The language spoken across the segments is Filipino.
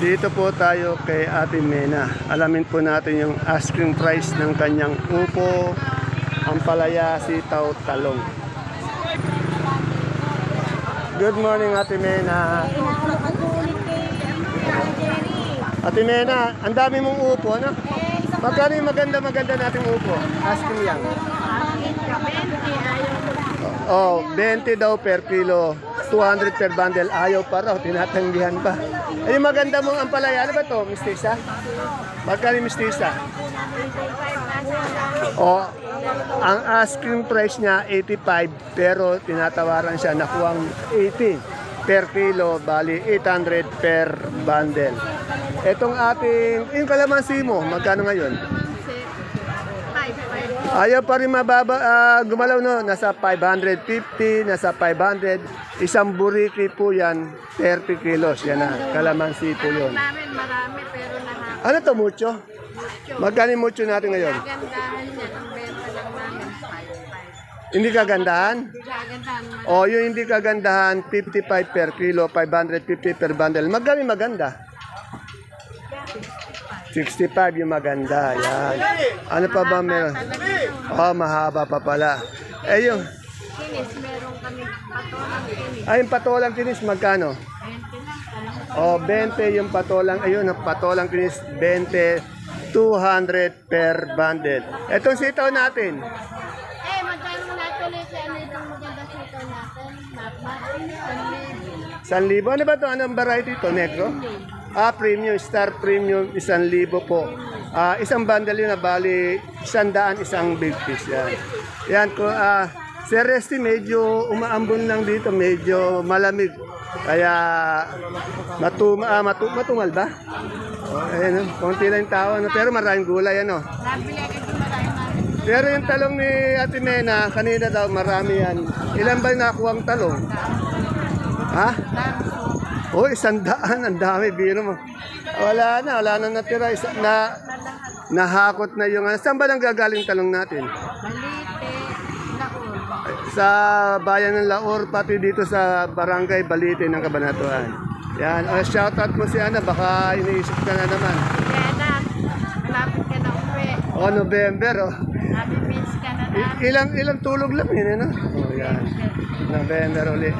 Dito po tayo kay Ate Mena. Alamin po natin yung asking price ng kanyang upo, ampalaya, sitaw, talong. Good morning, Ate Mena. Ate Mena, ang dami mong upo, ano? Magkano yung maganda nating upo? Asking lang. Oh, 20 daw per kilo. 200 per bundle. Ayaw pa raw, tinatanggihan pa. Ay, yung maganda mong ampalaya, ano ba to? Mistisa? Magkano yung mistisa? O, ang asking price niya, 85, pero tinatawaran siya, nakuwang 80 per kilo, bali 800 per bundle. Etong ating, yung kalamansi mo, magkano ngayon? Ayaw pa rin mababa, gumalaw no, nasa 550, nasa 500. Isang buriki po yan, 30 kilos. Yan na, kalamansi po yun. Marami pero nakaka. Ano to, mucho? Magkano yung mucho natin ngayon? Kagandahan niya, ang benta lang namin, 5. Hindi kagandahan? Kagandahan mo. O, yung hindi kagandahan, 55 per kilo, 550 per bundle. Magkano yung maganda? 65 yung maganda. Yan. Ano pa ba meron? Oh, mahaba pa pala. Eh, yung... Kinis, meron kami patolang kinis. Ay, yung patolang kinis, magkano? 20 lang. O, 20 yung patolang, ayun, patolang kinis, 20, 200 per bundle. Etong sitaw natin, Magkano mo natuloy sa ano itong maganda sitaw natin? Map. 1,000. Ano ba ito? Anong variety ito? Negro? Premium, Star Premium, 1,000 po. Isang bundle yun na bali, 100, isang big piece. Yan. Yan, Sir Resty, medyo umaambon lang dito, medyo malamig. Kaya matumal ba? Ayan, konti lang yung tao, ano? Pero maraming gulay. Ano? Nabili agad yung maraming. Pero yung talong ni Ate Mena, kanina daw marami yan. Ilan ba yung nakuha ang talong? Ha? Oh, 100, ang dami, biro mo. Wala na natira. Nahakot na yung, saan ba nang gagaling talong natin? Balite, Laor. Sa bayan ng Laor, pati dito sa barangay Balite ng Cabanatuan. Yan, shoutout mo si Ana, baka iniisip ka na naman. Kaya na, malapit ka na uwi. November, Nabimiss ka na na. Ilang tulog lang yun, ano? Oh, yan. November ulit.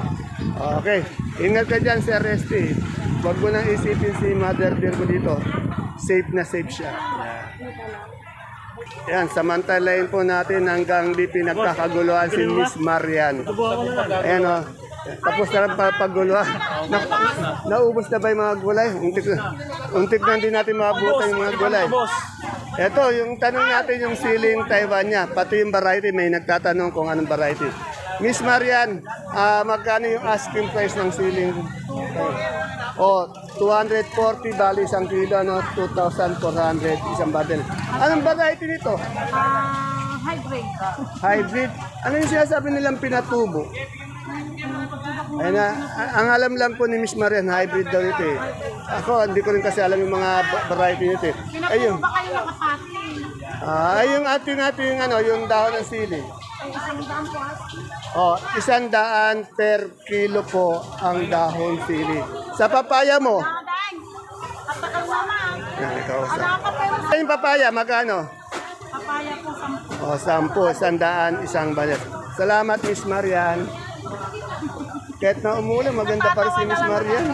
Okay. Ingat ka dyan, Sir Resty. Huwag mo nang isipin si Mother Dear mo dito. Safe na safe siya. Yan, samantalayin po natin hanggang di pinagkakaguluhan si Miss Marian. Ayan o. Tapos na lang pagpaguluhan. Naubos na ba yung mga gulay? Untik na din natin maabutan yung mga gulay. Ito, yung tanong natin yung siling Taiwan niya. Pati yung variety, may nagtatanong kung anong variety. Miss Marian, magkano yung asking price ng siling? 240 bali isang kilo, 2,400 isang bundle. Anong variety nito? Hybrid. Hybrid. Ano yung sinasabi nilang pinatubo? Ayun na, ang alam lang po ni Miss Marian, hybrid daw ito eh. Ako, hindi ko rin kasi alam yung mga variety nito eh. Ayun. Ba kayo nakapati? Yung ating yung dahon ng sili. Isang daan po asking. 100 per kilo po ang dahon sili. Sa papaya mo? Daan. Katakal mama. Yan, ikaw sa. Nakakapero. Yung papaya, magkano? Papaya po 10. 10, 100, isang balet. Salamat, Miss Marian. Kahit na umulan, maganda pa rin si Miss Marian.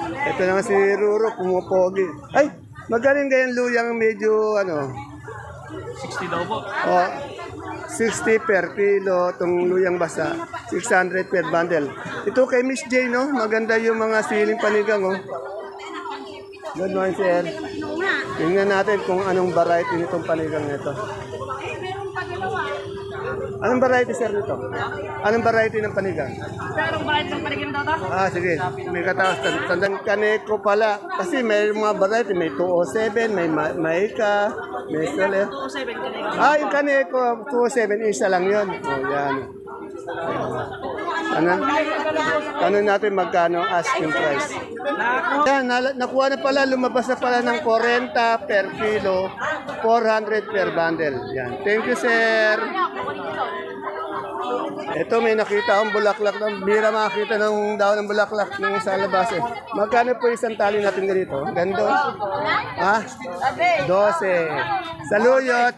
Ito naman si Ruro, pumupogi. Ay, magaling ganyan luyang medyo 60 daw po. 60 per kilo, itong luyang basa, 600 per bundle. Ito kay Miss J, no? Maganda yung mga siling panigang, oh. Good morning, sir. Tingnan natin kung anong variety nitong panigang nito. Anong variety, sir, nito? Anong variety ng panigang? Pero bayad ng paligid daw to? Sige. May katawas. Tandang kaneko pala. Kasi may mga variety. May 207, may maika, may sole. 207 ka na Yung kaneko, 207, isa lang yun. Yan. Ano natin magkano asking price? Yan, nakuha na pala, lumabas na pala ng 40 per kilo, 400 per bundle. Yan. Thank you, sir. Ito may nakita akong bulaklak ng bira makakita ng daw ng bulaklak ng sa labas eh. Magkano po isang tali natin ganito? Gando? Ha? 12. Saluyot.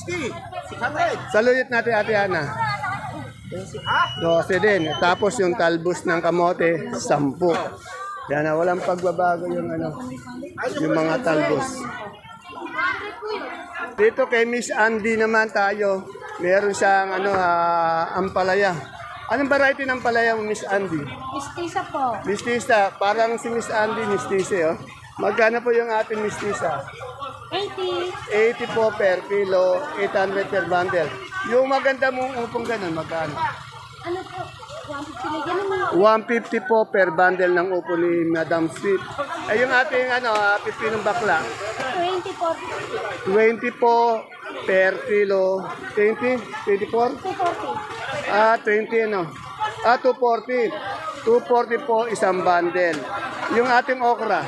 60. Saluyot natin Ate Ana. 12 din. Tapos yung talbos ng kamote, 10. Yan na, walang pagbabago yung yung mga talbos. Dito kay Miss Andy naman tayo. Meron siyang ampalaya. Anong variety ng ampalaya mo, Miss Andy? Mistisa po. Mistisa, parang si Miss Andy, mistisa, oh. Magkano po yung ating mistisa? 80. 80 po per kilo, 800 per bundle. Yung maganda mong upong ganun, magkano? Ano po? 150 ganun. 150 po per bundle ng upo ni Madam Sweet. Ay yung ating pipinong bakla, 20 po. 20 po per kilo. 20? 24? 240. 20 240. 240 po isang bundle. Yung ating okra,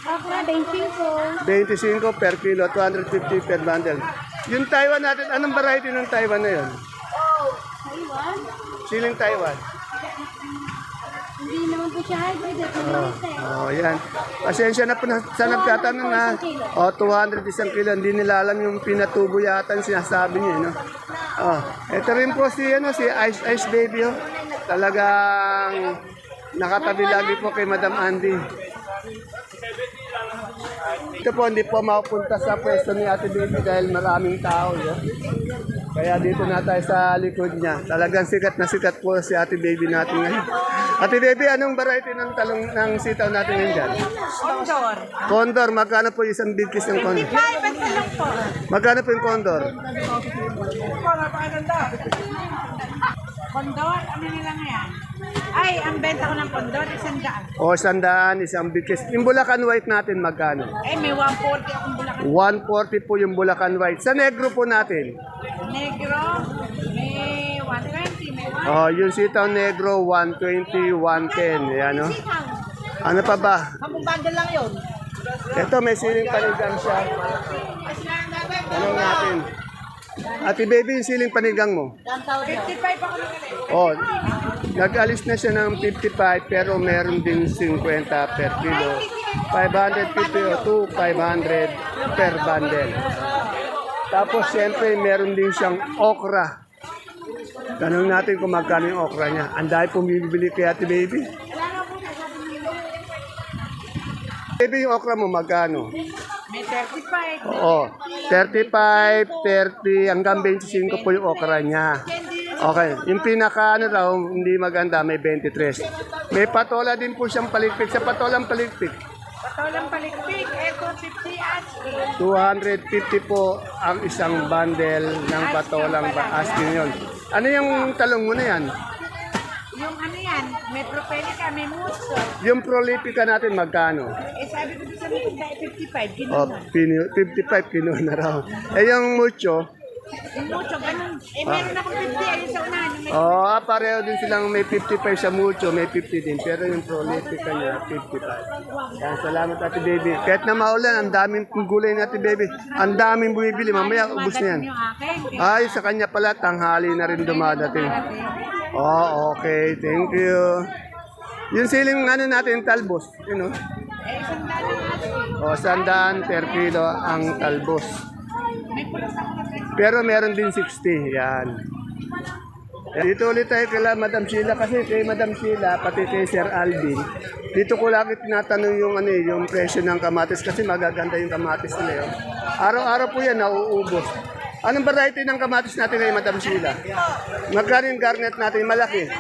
Okra, 25. 25 per kilo, 250 per bundle. Yung Taiwan natin, anong variety ng Taiwan na yun? Taiwan. Siling Taiwan. Hindi naman po siya hybrid. Yan. Pasensya na po sa nagtatanong na 200 isang kilo. Hindi nila alam yung pinatubo yata yung sinasabi niya. Ito rin po si Ice Baby. Oh. Talagang nakatabi lagi po kay Madam Andy. Ito po, hindi po mapupunta sa pwesto ni Ate Baby dahil maraming tao. Kaya dito na tayo sa likod niya. Talagang sikat na sikat po si Ate Baby natin ngayon. Ate Baby, anong variety ng talong ng sitaw natin ngayon dyan? Condor. Condor, magkano po isang big kiss ng condor? 5 lang po. Magkano po yung condor? Condor, ano nila ngayon? Ay, ang benta ko ng condor, 100. O, 100, isang big kiss. Yung Bulacan White natin, magkano? Ay, may 140 akong bulakan. 140 po yung Bulacan White. Sa negro po natin. Negro, may 120, may 1. Oh, yung sitaw negro, 120, 110. Yan, no? Ano pa ba? Kampung bundle lang yun. Ito, may siling panigang siya. Tanong natin. Ate Baby, yung siling panigang mo? 55 ako lang. Oh, nag-alis na siya ng 55 pero meron din 50 per kilo. 550 to 500 per bundle. Tapos siyempre meron din siyang okra. Tanong natin kung magkano yung okra niya. Ang dahil pumibili kay Ate Baby. Baby, yung okra mo magkano? May 35. Oo, 35, 30, hanggang 25 po yung okra niya. Okay, yung pinaka raw, hindi maganda, may 23. May patola din po siyang paligpik. Sa patolang paligpik, Patolang palikpik, eto 50 asking. 250 po ang isang bundle ng patolang asking yun. Ano yung talong mo na yan? Yung ano yan, may propelica, may muso. Yung prolifica natin magkano? Eh sabi ko sa mga 55, Oh, ginawa. 55 kinuha na raw. Eh yung mucho, Yung mucho, ganun. Eh meron akong 50, ayun sa unahan. Yung may pareho din silang may 55 sa mucho, may 50 din. Pero yung prolifica niya, 55. Yan, salamat Ate Baby. Kahit na maulan, ang daming gulay na Ate Baby. Ang daming bumibili. Mamaya, ubus na yan. yung akin. Ay, sa kanya pala, tanghali na rin dumadating. Oh, okay. Thank you. Yung siling natin, talbos. You know? Eh, sandaan lang asking. O, 100 per kilo ang talbos. May pulos ako na 30. Pero meron din 60. Yan. Dito ulit tayo kay Madam Sheila kasi kay Madam Sheila, pati kay Sir Alvin. Dito ko lagi tinatanong yung yung presyo ng kamatis kasi magaganda yung kamatis nila. Araw-araw po yan, nauubos. Anong variety ng kamatis natin kay Madam Sheila? Magkano yung garnet natin? Malaki.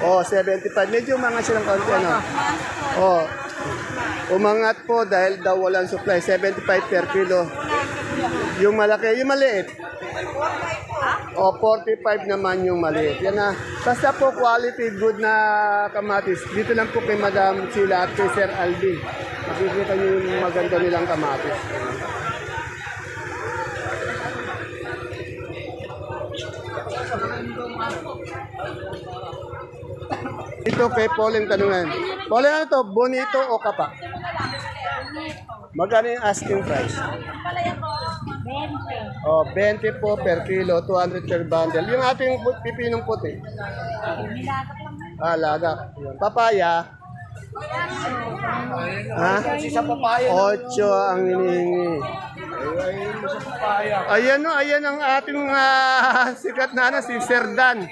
Oh, 75. Medyo umangat silang konti, ano? Oh, umangat po dahil daw walang supply. 75 per kilo. Yung malaki, yung maliit. O, 45 naman yung maliit. Yan na. Basta po quality, good na kamatis. Dito lang po kay Madam Sheila at kay Sir Alvin. Makikita niyo yung maganda nilang kamatis. Ito kay Pauline tanungan. Pauline, ano to? Bonito o kapa? Magkano yung asking price? 20. O, 20 po per kilo, 200 per bundle. Yung ating pipinong puti. Nilatak lang. Lagak. Papaya. Ha? Sa papaya. 8 ang hinihingi. Ayan o, ayan ang ating sikat na si Sir Dan.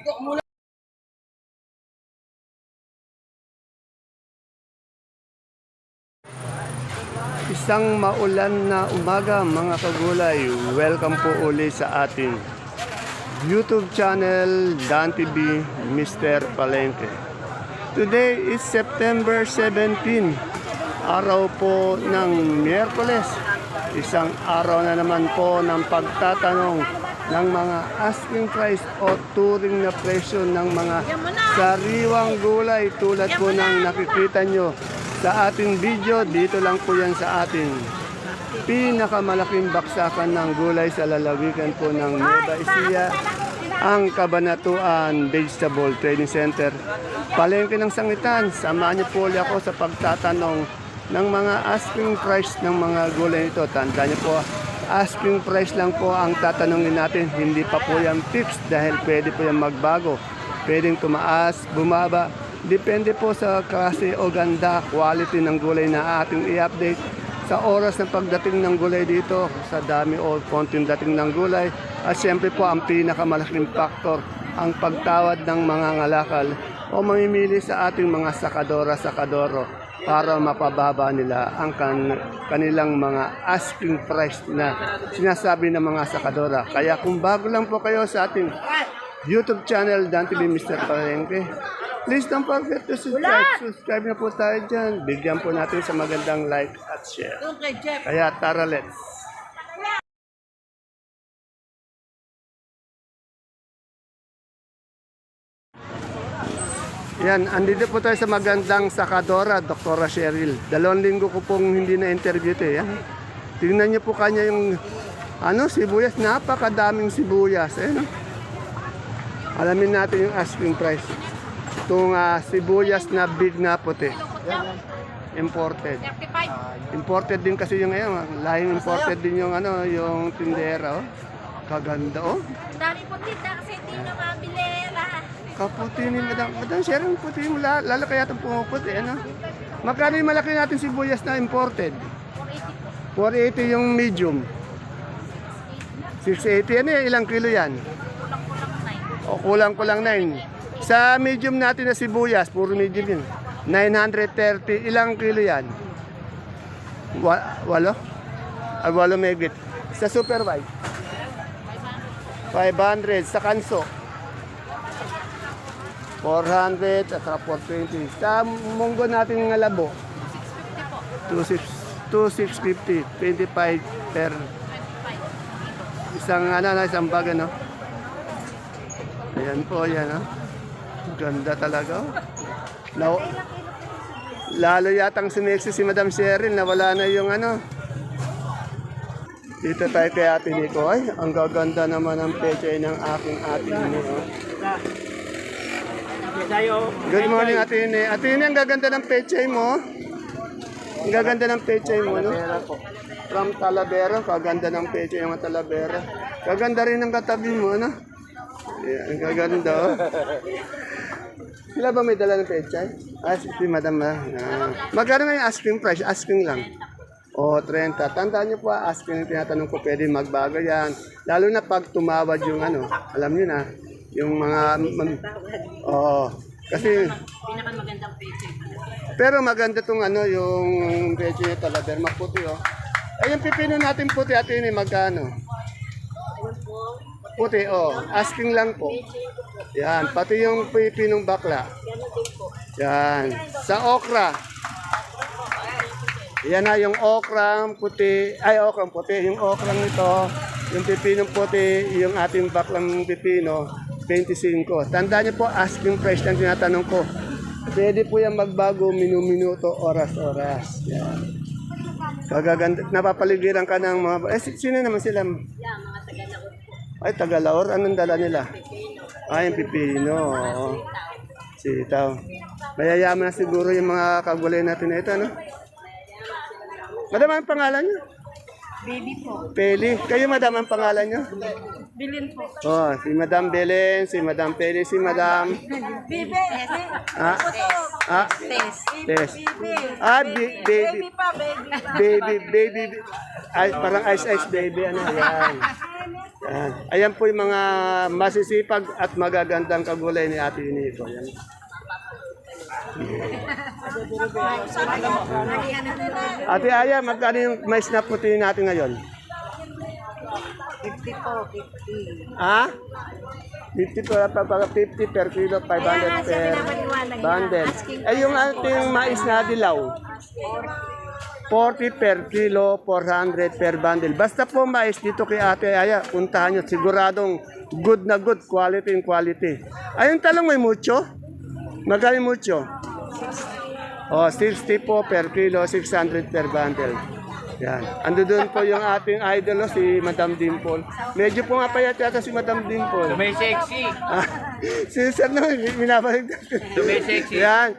Isang maulan na umaga mga kagulay. Welcome po uli sa ating YouTube channel Dan TV Mr. Palengke. Today is September 17, araw po ng Miyerkules. Isang araw na naman po ng pagtatanong ng mga asking price o turing na presyo ng mga sariwang gulay tulad po ng nakikita nyo sa ating video. Dito lang po yan sa ating pinakamalaking baksakan ng gulay sa lalawigan po ng Nueva Ecija, ang Cabanatuan Vegetable Trading Center, Palengke ng Sangitan. Samahan niyo po ulit ako sa pagtatanong ng mga asking price ng mga gulay nito. Tandaan niyo po, asking price lang po ang tatanungin natin. Hindi pa po yan fixed dahil pwede po yan magbago. Pwedeng tumaas, bumaba. Depende po sa klase o ganda, quality ng gulay na ating i-update. Sa oras ng pagdating ng gulay dito, sa dami o konting dating ng gulay. At siyempre po ang pinakamalaking factor, ang pagtawad ng mga ngalakal o mamimili sa ating mga sakadora-sakadoro para mapababa nila ang kanilang mga asking price na sinasabi ng mga sakadora. Kaya kung bago lang po kayo sa ating YouTube channel, Dan TV Mr. Palengke, please don't forget to subscribe. Subscribe na po tayo dyan. Bigyan po natin sa magandang like at share. Kaya tara, let's. Yan, andito po tayo sa magandang sakadora, Dr. Cheryl. 2 linggo ko pong hindi na-interview ito. Yan. Tingnan niyo po kanya yung sibuyas. Napakadaming sibuyas. Alamin natin yung asking price. Itong sibuyas na big na puti. Imported. 35. Imported din kasi yung ngayon. Lahing imported din yung yung tindera. Oh. Kaganda oh. Dami po tita kasi hindi na mabili. Kaputi ni Madam Sharon, puti mo lalo kaya itong pumuputi. Magkano yung malaki natin sibuyas na imported? 480 yung medium. 680 ilang kilo yan? O kulang-kulang 9. Sa medium natin na sibuyas, puro medium yun. 930, ilang kilo yan? 8? 8 megit. Sa super white? 500. Sa kanso? 400 at saka 420. Sa munggo natin ng labo? 2,650. 25 per isang isang bag Ayan po, yan Ganda talaga. Lalo yatang sumexy si Madam Cheryl na wala na yung Dito tayo kay Ate Nico. Ay, ang gaganda naman ng peche ng aking Ate Nico. Good morning, Ate Nico. Ate Nico, ang gaganda ng peche mo. Ang gaganda ng peche mo, From Talavera, kaganda ng peche yung Talavera. Kaganda rin ng katabi mo, Yeah, ang gaganda, Sila ba may dala ng pechay? Si Madam Magkano nga yung asking price? Asking lang. 30. Tandaan niyo po, asking yung tinatanong ko, pwede magbago yan. Lalo na pag tumawad yung alam niyo na, yung mga... kasi... Pinakamagandang pechay. Pero maganda tong yung pechay niya talaga, maputi, Ay, yung pipino natin puti, Ate ini magkano? Puti, asking lang po. Yan, pati yung pipinong bakla. Yan. Sa okra. Yan na yung okrang puti. Ay, okrang puti. Yung okrang nito, yung pipinong puti, yung ating baklang pipino, 25. Tandaan niyo po, asking price lang tinatanong ko. Pwede po yan magbago minuto, oras-oras. Yan. Kagaganda. Napapaligiran ka ng mga... sino naman sila? Mga Tagalaor. Ay, Tagalaor. Anong dala nila? Ay, yung pipino. Sitaw. Mayayaman na siguro yung mga kagulay natin na ito, Madam, ang pangalan niyo? Baby po. Peli. Kayo, madam, ang pangalan nyo? Bilin po. Oh, si Madam Belen, si Madam Peli, si Madam... Bibe. Ah, ah, Tess. Tess. Bibe. Ah, baby. Pa, baby pa. Baby. Ay, parang ice baby. Ano, yan. Yan. Ayan po yung mga masisipag at magagandang kagulay ni Ate Nico. Yan. Ate Aya, magkano yung mais na puti natin ngayon? 50 po, 50. Ha? 50 per kilo, 500 per bundle. Eh, yung ating mais na dilaw, 40 per kilo, 400 per bundle. Basta po mais dito kay Ate Aya, puntahan nyo. Siguradong good na good, quality and quality. Ayun talong may mucho? Magkano yung mucho? Oh, 60 po per kilo, 600 per bundle. Yan. Ando doon po yung ating idol, si Madam Dimple. Medyo po nga payat yata si Madam Dimple. Sexy. Ah, si Sir no, minabalik. Sexy. Yan,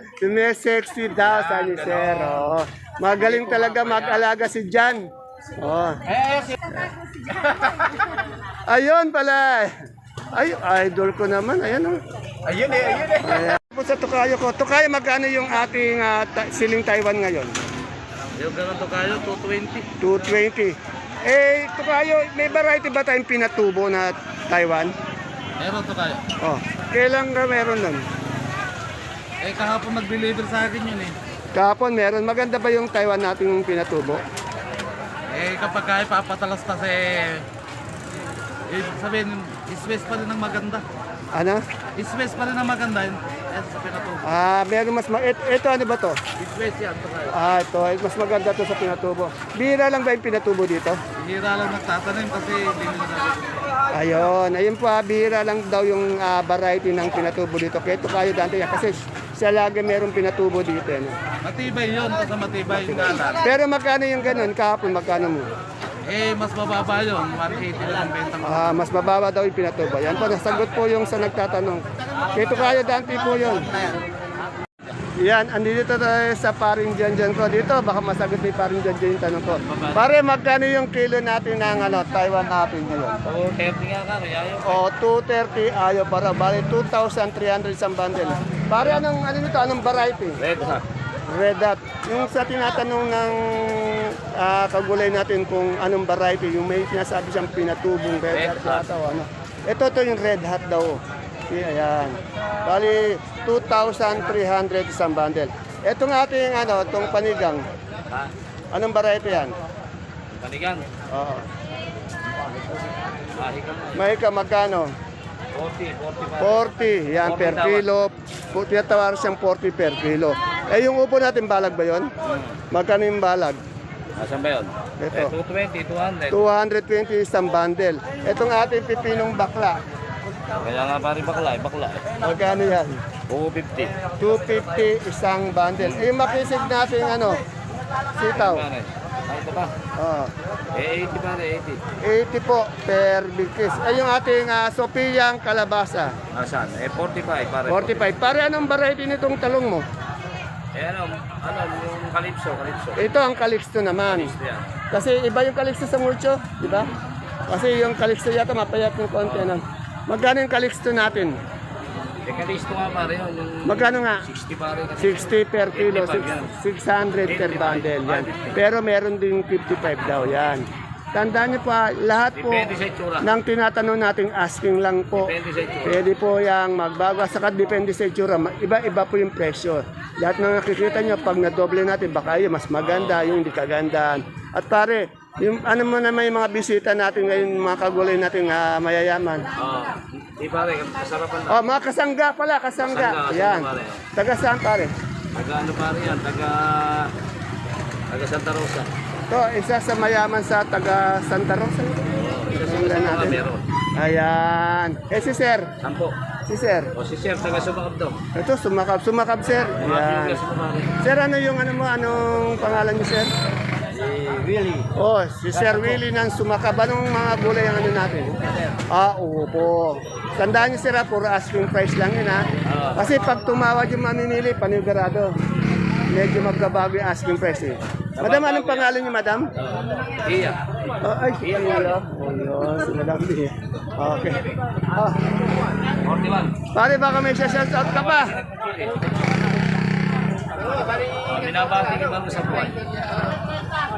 sexy daw sa ni Sir. Oh. Magaling talaga mag-alaga si Jan. Oh. Ayun pala. Ay, idol ko naman. Ayan oh. Ayun eh. Ayan. Sa Tokayo ko. Tokayo, magkano yung ating siling Taiwan ngayon? Yung ganun to kayo, 220. 220. Eh, Tokayo, may variety ba tayong pinatubo na Taiwan? Meron to kayo. Oh, kailan ka meron nun? Eh kahapon nag-deliver sa akin yun eh. Kahapon meron. Maganda ba yung Taiwan nating pinatubo? Eh kapag kaya papatalastas sabihin, iswes pa rin ang maganda. Ano? Iswes pa rin ang maganda yun. Sa pinatubo. Meron mas ito ano ba to? Iswes yan to kayo. Ito, mas maganda to sa pinatubo. Bira lang ba yung pinatubo dito? Hira lang nagtatanim kasi hindi nila natin. Ayun po, bira lang daw yung variety ng pinatubo dito. Kaya ito kayo dante yan kasi siya lagi merong pinatubo dito. Ano? Matibay yun, kasi matibay yung galat. Pero magkano yung ganun? Kahapon magkano mo? Eh, mas mababa yun. 180 lang ang benta mo. Mas mababa daw yung pinatubo. Yan po, nasagot po yung sa nagtatanong. Kaya ito kayo dante po yun. Yan, andito tayo sa paring Janjan ko. Dito, baka masagot ni paring Janjan yung tanong ko. Pare, magkano yung kilo natin ng Taiwan apple ngayon? 230 nga ka, kaya yun. O, 230 ayaw para. Bale, 2,300 isang bundle. Pare, anong variety? Red ha. Red Hot. Yung sa tinatanong ng kagulay natin kung anong variety, yung may sinasabi siyang pinatubong Red Hot yata o ano. Ito yung Red Hot daw. Ayan. Bali, 2,300 isang bundle. Itong ating itong panigang. Ha? Anong variety yan? Panigang. Oo. Mahikang. Mahika, magkano? 40, 40. Yan, per kilo. Tinatawar siyang 40 per kilo. Eh, yung upo natin, balag ba yun? Magkano yung balag? Asan ba yun? Ito. 220, 200. 220 isang bundle. Itong ating pipinong bakla. Kaya nga pari bakla. Magkano yan? 250. 250 isang bundle. Eh, yung makisig natin sitaw. Pare. Ay, ito pa. Oh, Eh, 80 pare, 80 po per big piece. Eh, yung ating sopiyang kalabasa. 80. Asan? Eh, 45 pare. 45. Pare, anong variety nitong talong mo? Eh, yung Calypso. Ito ang Calixto naman. Ito yan. Kasi iba yung Calixto sa Mulcho, di ba? Kasi yung Calixto yata mapayat ng konti. Magkano yung Calixto natin? Eh, Calypso nga pare yun. Yung Magkano nga? 60 pare. 60 per kilo, 600 per 85. bundle yan. Pero meron din 55 daw yan. Tandaan niyo pa, lahat po Depende sa itsura. ng tinatanong nating asking lang po. Depende sa itsura. Pwede po yung magbago. Saka depende sa itsura. Iba-iba po yung presyo. Lahat ng nakikita nyo, pag nadoble natin, baka yun mas maganda, yung hindi kagandaan. At pare, yung ano mo naman yung mga bisita natin ngayon, mga kagulay natin mayayaman. Di pare, kasarapan lang. Oh, mga kasangga pala, kasangga. Kasangga, Yan. pare. Taga saan pare? Taga ano pare yan? Taga Santa Rosa. Ito, isa sa mayaman sa taga Santa Rosa. Isa sa Tingnan mga natin. meron. Ayan. Eh si Sir. Sampo. Si Sir. O si Chef, taga Sumakab daw. Ito, sumakab Sir. Ayan. Sir, ano yung anong pangalan niyo Sir? Si Willie. Oh, si Sir Willie ng sumakab. Anong mga gulay ang natin? Oo po. Tandaan niyo Sir, puro asking price lang yun Kasi pag tumawad yung mamimili, panigurado. medyo magkabago yung asking price eh. Madam, anong pangalan niyo, madam? Iya. Ay, iya nga. Oh, yun. Si madam di. Okay. Ah, 41. pare, baka may shout out ka pa. Binabati ka bago sa buwan.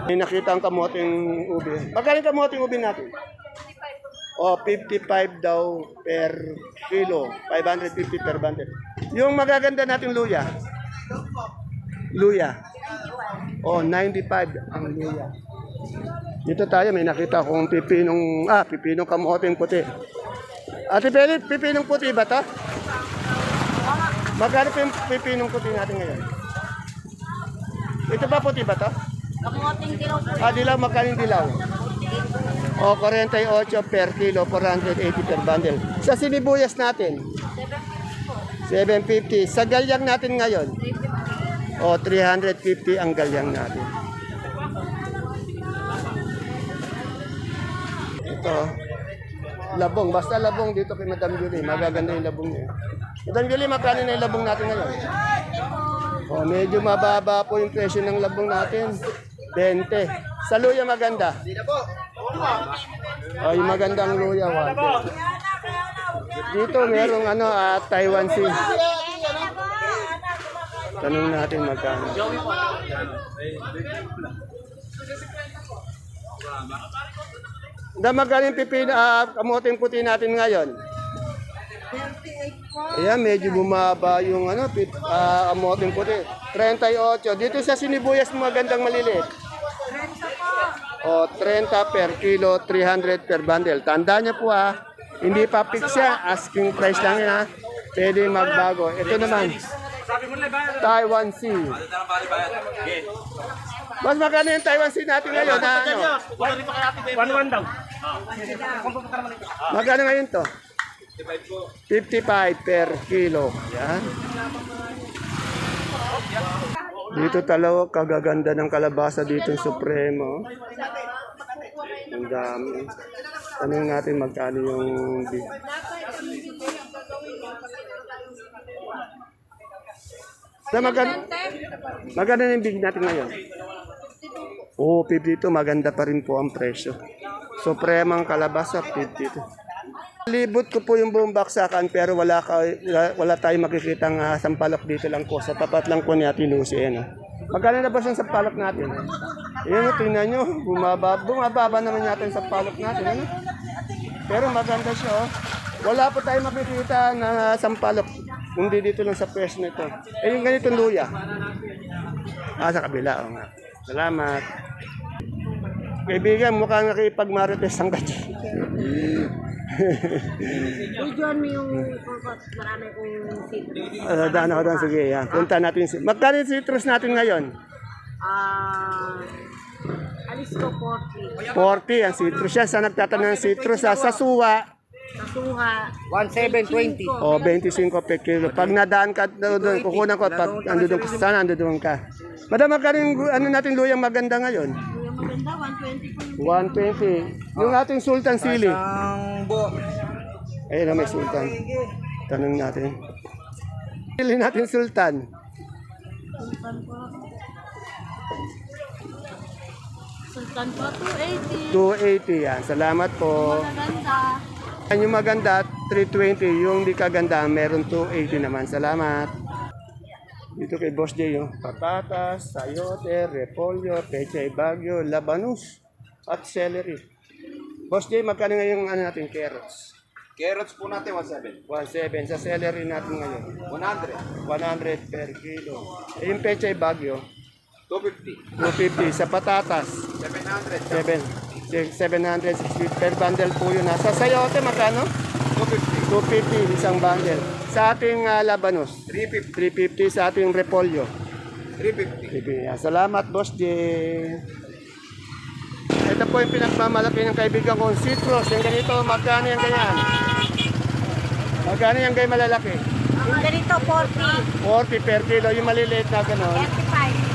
May nakita ang kamoting ubi. Magkano yung kamoting ubi natin? Oh, 55 daw per kilo. 550 per bundle. Yung magaganda nating luya. Luya. Oh, 95 ang luya. Dito tayo, may nakita akong pipinong kamoting puti. Ate Peli, pipinong puti ba to? Magkano pa yung pipinong puti natin ngayon? Ito ba puti ba to? Kamuting dilaw po. Dilaw, magkano yung dilaw? O, 48 per kilo, 480 per bundle. Sa sinibuyas natin? 750. Sa galyang natin ngayon? O, 350 ang galyang natin. Ito, labong. Basta labong dito kay Madam Julie. Magaganda yung labong niya. Madam Julie, magkano na yung labong natin ngayon? O, medyo mababa po yung presyo ng labong natin. 20. Sa luya maganda? O, yung magandang luya, 1. Dito merong Taiwan Sea. Tanong natin magkano. Magkano yung kamoting puti natin ngayon? Ayan, medyo bumaba yung kamoting puti. 38. Dito sa sinibuyas magandang maliliit. O, 30 per kilo, 300 per bundle. Tandaan niyo po hindi pa fix yan. Asking price lang yan Pwede magbago. Ito naman, Taiwan Sea. Mas magkano yung Taiwan Sea natin ngayon? 1-1 daw. Magkano ngayon to? 55 per kilo. Yan. Dito talaga kagaganda ng kalabasa dito sa Supremo. Ang dami. Tanong natin magkano yung big. So, magkano yung big natin ngayon? Oh, 52. Maganda pa rin po ang presyo. Supremang kalabasa, 52. Libot ko po yung buong baksakan pero wala tayong makikitang sampalok dito lang po. Sa tapat lang po ni Ate Lucy. Magkano na ba yung sampalok natin? Ayan, tingnan nyo. Bumababa naman yata yung sampalok natin. Pero maganda siya. Wala po tayong makikita na sampalok. Hindi dito lang sa pwesto nito. Yung ganitong luya. Sa kabila. Nga. Salamat. Kaibigan, mukhang nakipagmarites ang gaji. Videoan mo yung marami kong citrus. Daan ako doon. Sige, yan. Punta natin. Magkano yung citrus natin ngayon? Alis ko 40. 40 ang citrus siya. Sa nagtatanong ng citrus, sa suwa, Kasuha. 1720. o 25 per kilo. Pag nadaan ka doon, kukunan ko. Pag ando doon ka. Madam, magkano yung natin luyang maganda ngayon? Yung maganda, 120 po yung 120. Yung ating sultan sili. Ang buo. Ayun na may sultan. Tanong natin. Sili natin sultan. Sultan po, 280. 280 yan. Salamat po. Maganda. Yung maganda, 320. Yung di kaganda, meron 280 naman. Salamat. Dito kay Boss J, patatas, sayote, repolyo, pechay bagyo, labanus, at celery. Boss J, magkano ngayon natin carrots? Carrots po natin 1.7. 1.7. Sa celery natin ngayon? 100. 100 per kilo. Yung pechay bagyo? 250. 250. Sa patatas? 700. 760 per bundle po yun. Sa sayote, magkano? 250 isang bundle. Sa ating labanos? 350 sa ating repolyo? 350. Salamat, Boss J. Ito po yung pinagmamalaki ng kaibigan kong citrus. Yung ganito, magkano yung ganyan? Magkano yung ganyan malalaki? Ang ganito, 40. 40 per kilo. Yung maliliit na gano'n?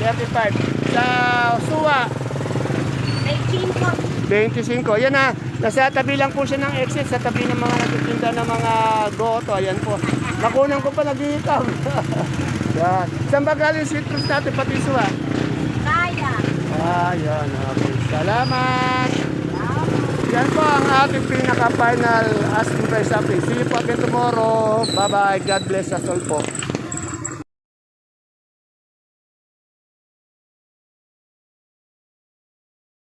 35. 35. Sa suwa? 25. Yan na. Nasa tabi lang po siya ng exit. Sa tabi ng mga nagtitinda ng mga goto. Ayan po. Nakunan ko pa nag-iitaw. Yan. Saan ba galing sweet fruits natin, pati suha? Kaya. Yan. Okay. Salamat. Yan po ang ating pinaka-final asking price update. See you po again tomorrow. Bye-bye. God bless us all po.